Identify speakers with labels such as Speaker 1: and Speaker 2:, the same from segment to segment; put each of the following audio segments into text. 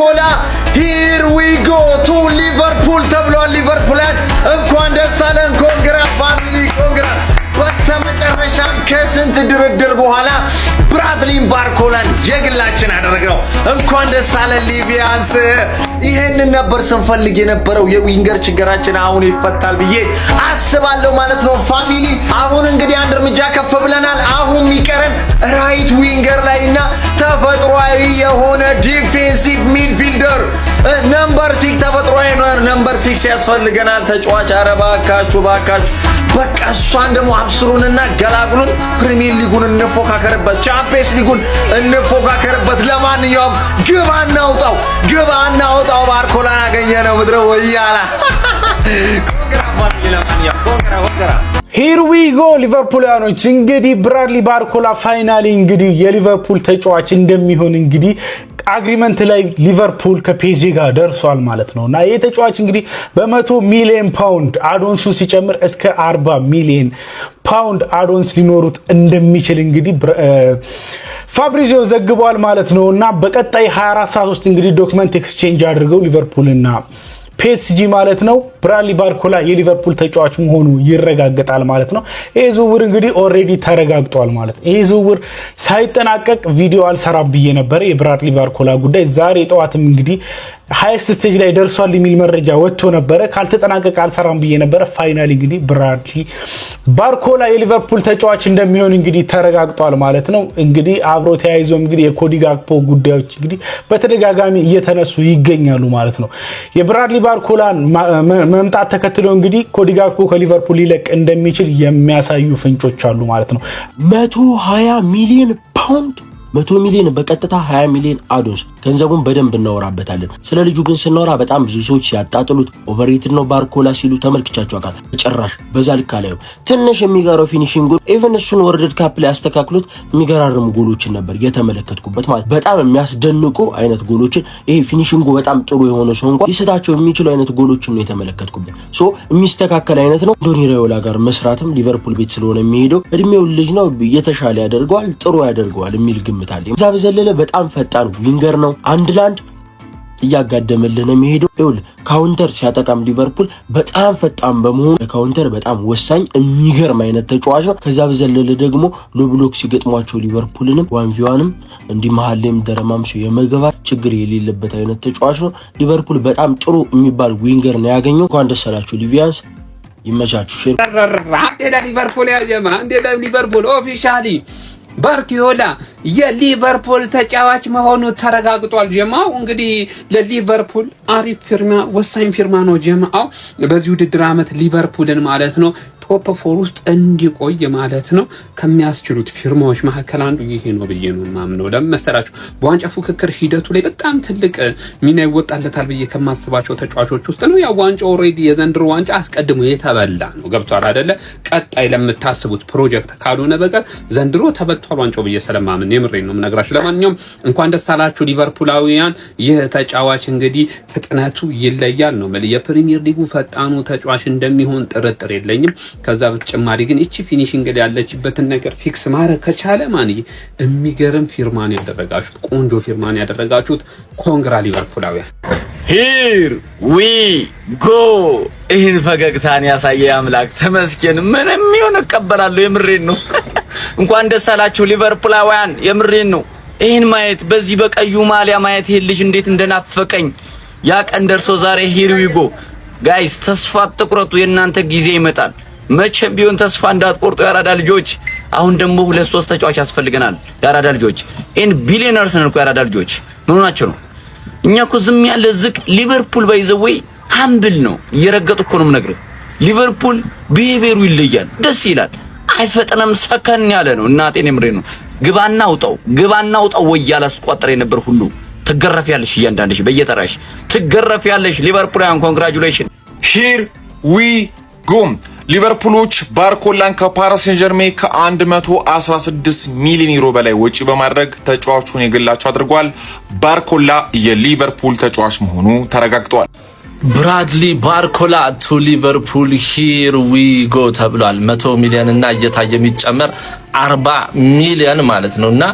Speaker 1: ባርኮላ here we go to Liverpool ተብሏል። ሊቨርፑልን እንኳን ደስ አለን። ኮንግራ ፋሚሊ ኮንግራ። በስተመጨረሻም ከስንት ድርድር በኋላ ብራድሊን ባርኮላን የግላችን አደረግነው። እንኳን ደስ አለን ሊቪያንስ። ይሄንን ነበር ስንፈልግ የነበረው። የዊንገር ችግራችን አሁን ይፈታል ብዬ አስባለሁ ማለት ነው ፋሚሊ። አሁን እንግዲህ አንድ እርምጃ ከፍ ብለናል። አሁን የሚቀረን ራይት ዊንገር ላይና ተፈጥሯዊ የሆነ ዲፌንሲቭ ሚድፊልደር ነምበር 6 ተፈጥሯዊ ነምበር 6 ያስፈልገናል ተጫዋች። ኧረ ባካችሁ በቃ እሷን ደግሞ አብስሩንና ገላግሉን። ፕሪሚየር ሊጉን እንፎካከርበት፣ ቻምፒየንስ ሊጉን እንፎካከርበት። ለማንኛውም ግባ እናውጣው። ባርኮላን አገኘነው ምድረ ወያላ። ኮንግራ ፋሚሊ። ለማንኛውም ኮንግራ
Speaker 2: ሂር ዊ ጎ ሊቨርፑልያኖች። እንግዲህ ብራድሊ ባርኮላ ፋይናሊ እንግዲህ የሊቨርፑል ተጫዋች እንደሚሆን እንግዲህ አግሪመንት ላይ ሊቨርፑል ከፔጂ ጋር ደርሷል ማለት ነውና ይሄ ተጫዋች እንግዲህ በ100 ሚሊዮን ፓውንድ አዶንሱ ሲጨምር እስከ 40 ሚሊዮን ፓውንድ አዶንስ ሊኖሩት እንደሚችል እንግዲህ ፋብሪዚዮ ዘግቧል ማለት ነውና በቀጣይ 24 ሰዓት ውስጥ እንግዲህ ዶክመንት ኤክስቼንጅ አድርገው ሊቨርፑልና ፒኤስጂ ማለት ነው ብራድሊ ባርኮላ የሊቨርፑል ተጫዋች መሆኑ ይረጋገጣል ማለት ነው። ይሄ ዝውውር እንግዲህ ኦሬዲ ተረጋግጧል ማለት ነው። ይሄ ዝውውር ሳይጠናቀቅ ቪዲዮ አልሰራም ብዬ ነበር የብራድሊ ባርኮላ ጉዳይ። ዛሬ ጠዋትም እንግዲህ ሃይስት ስቴጅ ላይ ደርሷል የሚል መረጃ ወጥቶ ነበር። ካልተጠናቀቀ አልሰራም ብዬ ነበር። ፋይናሊ እንግዲህ ብራድሊ ባርኮላ የሊቨርፑል ተጫዋች እንደሚሆን እንግዲህ ተረጋግጧል ማለት ነው። እንግዲህ አብሮ ተያይዞ እንግዲህ የኮዲ ጋክፖ ጉዳዮች እንግዲህ በተደጋጋሚ እየተነሱ ይገኛሉ ማለት ነው። የብራድሊ ባርኮላን መምጣት ተከትሎ እንግዲህ ኮዲ ጋክፖ ከሊቨርፑል ሊለቅ እንደሚችል የሚያሳዩ ፍንጮች አሉ ማለት ነው።
Speaker 3: 120 ሚሊዮን ፓውንድ 100 ሚሊዮን በቀጥታ 20 ሚሊዮን አዶንስ። ገንዘቡን በደንብ እናወራበታለን። ስለ ልጁ ግን ስናወራ በጣም ብዙ ሰዎች ያጣጥሉት ኦቨርሬትድ ነው ባርኮላ ሲሉ ተመልክቻቸው አቃል። ጭራሽ በዛ ልክ አላየው። ትንሽ የሚገራው ፊኒሺንግ ኢቭን እሱን ወርልድ ካፕ ላይ ያስተካክሉት የሚገራርሙ ጎሎችን ነበር የተመለከትኩበት ማለት። በጣም የሚያስደንቁ አይነት ጎሎችን ይሄ ፊኒሺንጉ በጣም ጥሩ የሆነ ሰው እንኳን ሊስታቸው የሚችሉ አይነት ጎሎችን ነው የተመለከትኩበት። ሶ የሚስተካከል አይነት ነው። ዶኒ ራዮላ ጋር መስራትም ሊቨርፑል ቤት ስለሆነ የሚሄደው እድሜው ልጅ ነው የተሻለ ያደርገዋል፣ ጥሩ ያደርገዋል የሚል ግምት አለ። እዛ በዘለለ በጣም ፈጣን ዊንገር ነው። አንድ ላንድ እያጋደመልን ነው የሚሄደው። ይኸውልህ ካውንተር ሲያጠቃም ሊቨርፑል በጣም ፈጣን በመሆኑ ካውንተር በጣም ወሳኝ የሚገርም አይነት ተጫዋች ነው። ከዛ በዘለለ ደግሞ ሎብሎክ ሲገጥሟቸው ሊቨርፑልንም 1v1ም እንዲህ መሀል ላይም ደረማምሶ የመግባት ችግር የሌለበት አይነት ተጫዋች ነው። ሊቨርፑል በጣም ጥሩ የሚባል ዊንገር ነው ያገኘው። እንኳን ደስ አላችሁ ሊቪያንስ፣ ይመቻችሁ።
Speaker 4: ሊቨርፑል ኦፊሻሊ ባርኮላ የሊቨርፑል ተጫዋች መሆኑ ተረጋግጧል። ጀማው እንግዲህ ለሊቨርፑል አሪፍ ፊርማ፣ ወሳኝ ፊርማ ነው ጀማው በዚህ ውድድር ዓመት ሊቨርፑልን ማለት ነው ቶፕ 4 ውስጥ እንዲቆይ ማለት ነው ከሚያስችሉት ፊርማዎች መካከል አንዱ ይሄ ነው ብዬ ነው ማምነው። ለምሳሌ በዋንጫ ፉክክር ሂደቱ ላይ በጣም ትልቅ ሚና ይወጣለታል ብዬ ከማስባቸው ተጫዋቾች ውስጥ ነው። ያ ዋንጫ ኦሬዲ የዘንድሮ ዋንጫ አስቀድሞ የተበላ ነው። ገብቷል አይደለ? ቀጣይ ለምታስቡት ፕሮጀክት ካልሆነ በቀር ዘንድሮ ተበልቷል ዋንጫው ብዬ ስለማምን የምሬን ነው የምነግራችሁ። ለማንኛውም እንኳን ደስ አላችሁ ሊቨርፑላውያን። ይህ ተጫዋች እንግዲህ ፍጥነቱ ይለያል ነው ማለት የፕሪሚየር ሊጉ ፈጣኑ ተጫዋች እንደሚሆን ጥርጥር የለኝም። ከዛ በተጨማሪ ግን እቺ ፊኒሺንግ ላይ ያለችበትን ነገር ፊክስ ማድረግ ከቻለ ማንዬ የሚገርም ፊርማን ያደረጋችሁት፣ ቆንጆ ፊርማን ያደረጋችሁት። ኮንግራ ሊቨርፑላውያን።
Speaker 5: ሂር ዊ ጎ። ይህን ፈገግታን ያሳየ አምላክ ተመስገን። ምንም ይሁን እቀበላለሁ። የምሬን ነው። እንኳን ደስ አላችሁ ሊቨርፑላውያን። የምሬን ነው። ይህን ማየት በዚህ በቀዩ ማሊያ ማየት ይሄ ልጅ እንዴት እንደናፈቀኝ ያ ቀን ደርሶ ዛሬ ሂር ዊ ጎ ጋይስ። ተስፋ አትቁረጡ፣ የእናንተ ጊዜ ይመጣል። መቼም ቢሆን ተስፋ እንዳትቆርጡ ያራዳ ልጆች። አሁን ደግሞ 2-3 ተጫዋች ያስፈልገናል ያራዳ ልጆች። ኢን ቢሊየነርስ ነን እኮ ያራዳ ልጆች። ምን ሆናችሁ ነው? እኛ እኮ ዝም ያለ ዝቅ ሊቨርፑል ባይዘወይ ሃምብል ነው። እየረገጡ እኮ ነው የምነግርህ። ሊቨርፑል ቢሄቪየሩ ይለያል፣ ደስ ይላል። አይፈጠነም፣ ሰከን ያለ ነው። እናቴን የምሬ ነው። ግባና አውጣው ወይ ያላስቆጠረ ነበር ሁሉ ትገረፊያለሽ። እያንዳንድሽ በየተራሽ ትገረፊያለሽ። ሊቨርፑላውያን ኮንግራቹሌሽን።
Speaker 6: ሂር ዊ ጎ። ሊቨርፑሎች ባርኮላን ከፓሪስ ሴን ጀርሜን ከ116 ሚሊዮን ዩሮ በላይ ወጪ በማድረግ ተጫዋቹን የግላቸው አድርጓል። ባርኮላ የሊቨርፑል ተጫዋች መሆኑ ተረጋግጧል።
Speaker 7: ብራድሊ ባርኮላ ቱ ሊቨርፑል ሂር ዊ ጎ ተብሏል። 100 ሚሊዮን እና እየታየ የሚጨመር 40 ሚሊዮን ማለት ነውና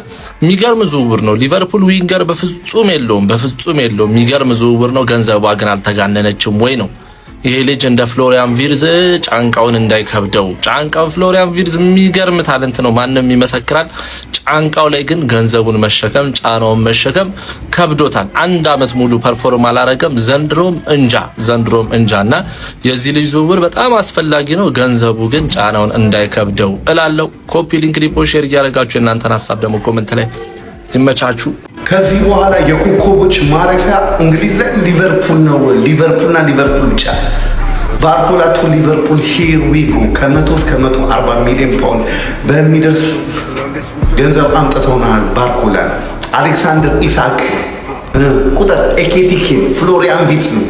Speaker 7: የሚገርም ዝውውር ነው። ሊቨርፑል ዊንገር በፍጹም የለውም። የሚገርም ዝውውር ነው። ገንዘቧ ግን አልተጋነነችም ወይ ነው። ይሄ ልጅ እንደ ፍሎሪያን ቪርዝ ጫንቃውን እንዳይከብደው። ፍሎሪያን ቪርዝ የሚገርም ታለንት ነው፣ ማንም ይመሰክራል። ጫንቃው ላይ ግን ገንዘቡን መሸከም ጫናውን መሸከም ከብዶታል። 1 አመት ሙሉ ፐርፎርም አላረገም። ዘንድሮም እንጃና የዚህ ልጅ ዝውውር በጣም አስፈላጊ ነው። ገንዘቡ ግን ጫናውን እንዳይከብደው እላለሁ። ኮፒ ሊንክ ሪፖርት ሼር እያደረጋችሁ የእናንተን ሀሳብ ደግሞ ኮሜንት ላይ ይመቻቹ።
Speaker 8: ከዚህ በኋላ የኮከቦች ማረፊያ እንግሊዝ ላይ ሊቨርፑል ነው። ሊቨርፑልና ሊቨርፑል ብቻ። ባርኮላ ቱ ሊቨርፑል ሂር ዊ ጎ ከ100 እስከ 140 ሚሊዮን ፓውንድ በሚደርስ ገንዘብ አምጥተውናል። ባርኮላ፣ አሌክሳንደር ኢሳክ ቁጥር፣ ኤኬቲኬ፣ ፍሎሪያን ቪርትዝ ነው።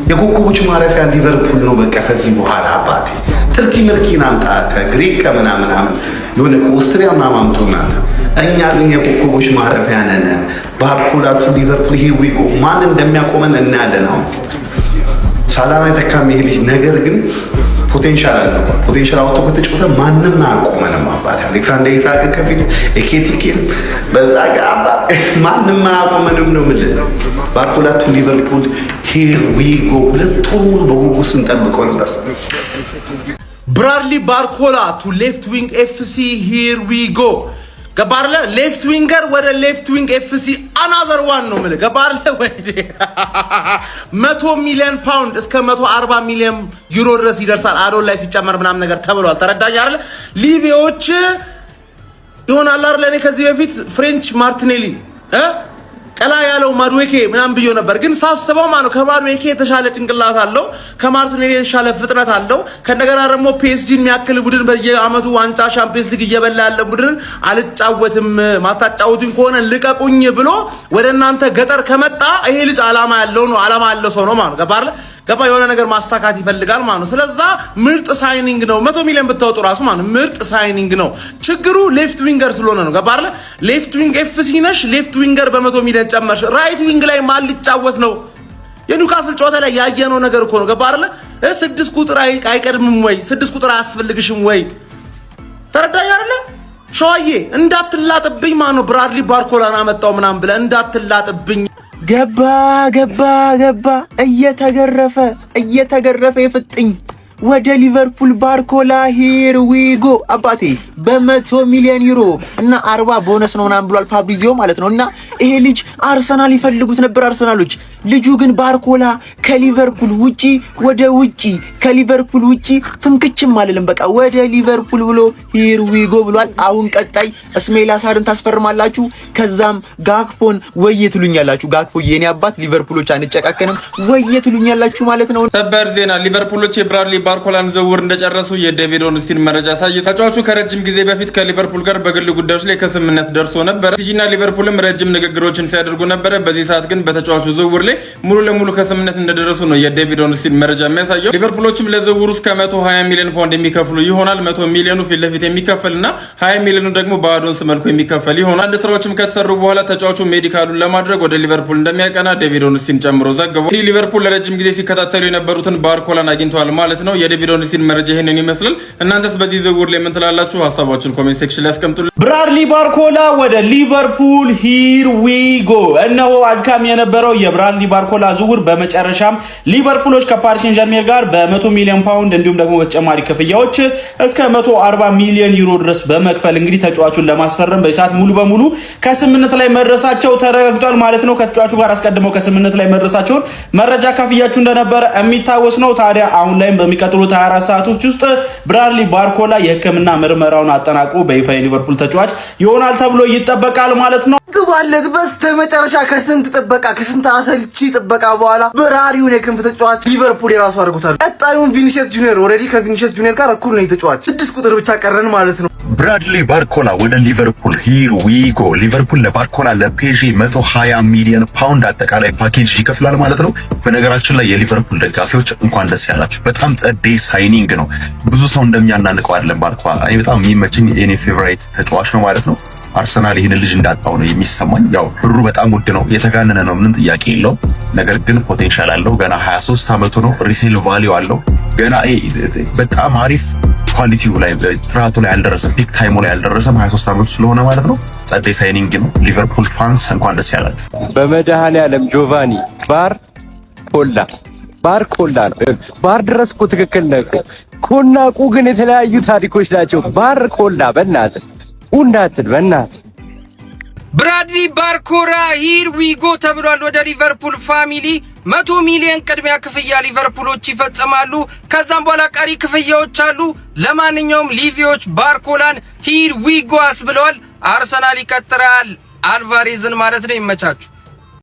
Speaker 8: የኮከቦች ማረፊያ ሊቨርፑል ነው። በቃ ከዚህ በኋላ አባቴ ትርኪ ምርኪን አምጣ ከግሪክ ከምናምን የሆነ ከኦስትሪያ ምናምን አምጡናል። እኛ ግን የኮከቦች ማረፊያ ነን። ባርኮላ ቱ ሊቨርፑል ሂር ዊ ጎ። ማን እንደሚያቆመን እናያለን። አሁን ሳላና የተካም ይሄ ልጅ ነገር ግን ፖቴንሻል አለው። ፖቴንሻል አውጥቶ ከተጫወተ ማንም አያቆመንም። አባቴ አሌክሳንደር ኢሳቅ ከፊት ኤኬቲኬን በዛ ጋር ማንም አያቆመንም ነው የምልህ። ባርኮላ ቱ ሊቨርፑል ሂር ዊ ጎ። ሁለት ሙሉ በጉጉት ስንጠብቀው ነበር።
Speaker 2: ብራድሊ ባርኮላ ቱ ሌፍት ዊንግ ኤፍሲ ሂር ዊ ጎ። ገባርለ ሌፍት ዊንገር ወደ ሌፍት ዊንግ ኤፍሲ አናዘር ዋን ነው ማለት ገባርለ። ወይ 100 ሚሊዮን ፓውንድ እስከ 140 ሚሊዮን ዩሮ ድረስ ይደርሳል። አዶን ላይ ሲጨመር ምናምን ነገር ተብሏል። ተረዳኝ አይደል? ሊቪዎች ይሆናል አይደል? እኔ ከዚህ በፊት ፍሬንች ማርቲኔሊ ቀላ ያለው ማድዌኬ ምናምን ብዬ ነበር፣ ግን ሳስበው ማለት ከማድዌኬ የተሻለ ጭንቅላት አለው፣ ከማርቲኔሊ የተሻለ ፍጥነት አለው። ከነገራ ደግሞ ፒኤስጂን የሚያክል ቡድን በየአመቱ ዋንጫ ቻምፒየንስ ሊግ እየበላ ያለ ቡድን አልጫወትም፣ ማታጫወቱኝ ከሆነ ልቀቁኝ ብሎ ወደ እናንተ ገጠር ከመጣ ይሄ ልጅ አላማ ያለው ነው፣ አላማ ያለው ሰው ነው ማለት ገባ የሆነ ነገር ማሳካት ይፈልጋል ማለት ነው። ስለዛ ምርጥ ሳይኒንግ ነው። 100 ሚሊዮን ብታወጡ ራሱ ማለት ምርጥ ሳይኒንግ ነው። ችግሩ ሌፍት ዊንገር ስለሆነ ነው። ገባ አይደል? ሌፍት ዊንግ ኤፍሲ ነሽ፣ ሌፍት ዊንገር በ100 ሚሊዮን ጨመርሽ። ራይት ዊንግ ላይ ማን ሊጫወት ነው? የኒውካስል ጨዋታ ላይ ያየነው ነገር እኮ ነው። ገባ አይደል? 6 ቁጥር አይቀድምም ወይ? 6 ቁጥር አያስፈልግሽም ወይ? ተረዳኝ አይደል? ሸዋዬ እንዳትላጥብኝ ማለት ነው። ብራድሊ ባርኮላን አመጣው ምናምን ብለህ እንዳትላጥብኝ።
Speaker 3: ገባ እየተገረፈ የፍጥኝ ወደ ሊቨርፑል ባርኮላ ሂር ዊ ጎ አባቴ በ100 ሚሊዮን ዩሮ እና 40 ቦነስ ነው ምናምን ብሏል ፋብሪዚዮ ማለት ነው። እና ይሄ ልጅ አርሰናል ይፈልጉት ነበር አርሰናሎች። ልጁ ግን ባርኮላ ከሊቨርፑል ውጪ ወደ ውጪ ከሊቨርፑል ውጪ ፍንክችም አለለም። በቃ ወደ ሊቨርፑል ብሎ ሂር ዊ ጎ ብሏል። አሁን ቀጣይ እስሜላ ሳርን ታስፈርማላችሁ፣ ከዛም ጋክፖን ወየ ትሉኛላችሁ። ጋክፖ የኔ አባት ሊቨርፑሎች አንጨቃከንም ወየ ትሉኛላችሁ ማለት ነው።
Speaker 6: ሰበር ዜና ሊቨርፑሎች የብራድሊ ባርኮላን ዝውውር እንደጨረሱ የዴቪድ ኦርንስቲን መረጃ ሳይት ተጫዋቹ ከረጅም ጊዜ በፊት ከሊቨርፑል ጋር በግል ጉዳዮች ላይ ከስምምነት ደርሶ ነበር። ሲጂና ሊቨርፑልም ረጅም ንግግሮችን ሲያደርጉ ነበር። በዚህ ሰዓት ግን በተጫዋቹ ዝውውር ላይ ሙሉ ለሙሉ ከስምምነት እንደደረሱ ነው የዴቪድ ኦርንስቲን መረጃ የሚያሳየው። ሊቨርፑሎችም ለዝውውሩ እስከ 120 ሚሊዮን ፓውንድ የሚከፍሉ ይሆናል። 100 ሚሊዮኑ ፊት ለፊት የሚከፈልና 20 ሚሊዮኑ ደግሞ በአዶንስ መልኩ የሚከፈል ይሆናል። አንድ ስራዎችም ከተሰሩ በኋላ ተጫዋቹ ሜዲካሉን ለማድረግ ወደ ሊቨርፑል እንደሚያቀና ዴቪድ ኦርንስቲን ጨምሮ ዘግቧል። ሊቨርፑል ለረጅም ጊዜ ሲከታተሉ የነበሩትን ባርኮላን አግኝተዋል ማለት ነው። የዴቪድ ኦርንስቲን መረጃ ይሄንን ይመስላል። እናንተስ በዚህ ዝውውር ላይ ምን ትላላችሁ? ሐሳባችሁን ኮሜንት ሴክሽን ላይ አስቀምጡልን።
Speaker 2: ብራድሊ ባርኮላ ወደ ሊቨርፑል ሂር ዊ ጎ። እነሆ አድካሚ የነበረው የብራድሊ ባርኮላ ዝውውር በመጨረሻም ሊቨርፑሎች ከፓሪስ ሴን ጀርሜን ጋር በ100 ሚሊዮን ፓውንድ እንዲሁም ደግሞ በተጨማሪ ክፍያዎች እስከ 140 ሚሊዮን ዩሮ ድረስ በመክፈል እንግዲህ ተጫዋቹን ለማስፈረም በሰዓት ሙሉ በሙሉ ከስምምነት ላይ መድረሳቸው ተረጋግጧል ማለት ነው። ከተጫዋቹ ጋር አስቀድመው ከስምምነት ላይ መድረሳቸውን መረጃ ካፍያችሁ እንደነበረ የሚታወስ ነው። ታዲያ አሁን ላይም በሚቀጥሉት 24 ሰዓቶች ውስጥ ብራድሊ ባርኮላ የሕክምና ምርመራውን አጠናቆ በይፋ የሊቨርፑል ተጫዋች ይሆናል ተብሎ ይጠበቃል ማለት ነው።
Speaker 9: ግባለት በስተመጨረሻ ከስንት ጥበቃ ከስንት አሰልቺ ጥበቃ በኋላ በራሪውን የክንፍ ተጫዋች ሊቨርፑል የራሱ አድርጎታል። ቀጣዩን ቪኒሲየስ ጁኒየር ኦልሬዲ ከቪኒሲየስ ጁኒየር ጋር እኩል ነው የተጫዋች 6 ቁጥር ብቻ ቀረን ማለት ነው።
Speaker 10: ብራድሊ ባርኮላ ወደ ሊቨርፑል ሂር ዊ ጎ። ሊቨርፑል ለባርኮላ ለፔጂ 120 ሚሊዮን ፓውንድ አጠቃላይ ፓኬጅ ይከፍላል ማለት ነው። በነገራችን ላይ የሊቨርፑል ደጋፊዎች እንኳን ደስ ያላችሁ። በጣም ጸዴ ሳይኒንግ ነው። ብዙ ሰው እንደሚያናንቀው አይደለም ባርኮላ። እኔ በጣም የሚመችኝ የኔ ፌቨራይት ተጫዋች ነው ማለት ነው። አርሰናል ይህን ልጅ እንዳጣው ነው የሚሰማኝ። ያው ብሩ በጣም ውድ ነው፣ የተጋነነ ነው፣ ምንም ጥያቄ የለውም። ነገር ግን ፖቴንሻል አለው። ገና 23 ዓመቱ ነው። ሪሴል ቫልዩ አለው። ገና በጣም አሪፍ ኳሊቲው ላይ ጥራቱ ላይ አልደረሰም። ፒክ ታይሙ ላይ አልደረሰም። 23 ዓመቱ ስለሆነ ማለት ነው። ጸደይ ሳይኒንግ ነው። ሊቨርፑል ፋንስ እንኳን ደስ ያላችሁ።
Speaker 11: በመድኃኔዓለም ጆቫኒ ባርኮላ ነው። ባር ድረስ እኮ ትክክል ነህ እኮ። ኮና ቁ ግን የተለያዩ ታሪኮች ናቸው። ባርኮላ በእናትህ እንዳትል በእናትህ።
Speaker 12: ብራድሊ ባርኮላ ሂር ዊጎ ተብሏል። ወደ ሊቨርፑል ፋሚሊ 100 ሚሊዮን ቅድሚያ ክፍያ ሊቨርፑሎች ይፈጽማሉ። ከዛም በኋላ ቀሪ ክፍያዎች አሉ። ለማንኛውም ሊቪዎች ባርኮላን ሂር ዊጎ አስብለዋል። አርሰናል ይቀጥራል አልቫሬዝን ማለት ነው። ይመቻችሁ።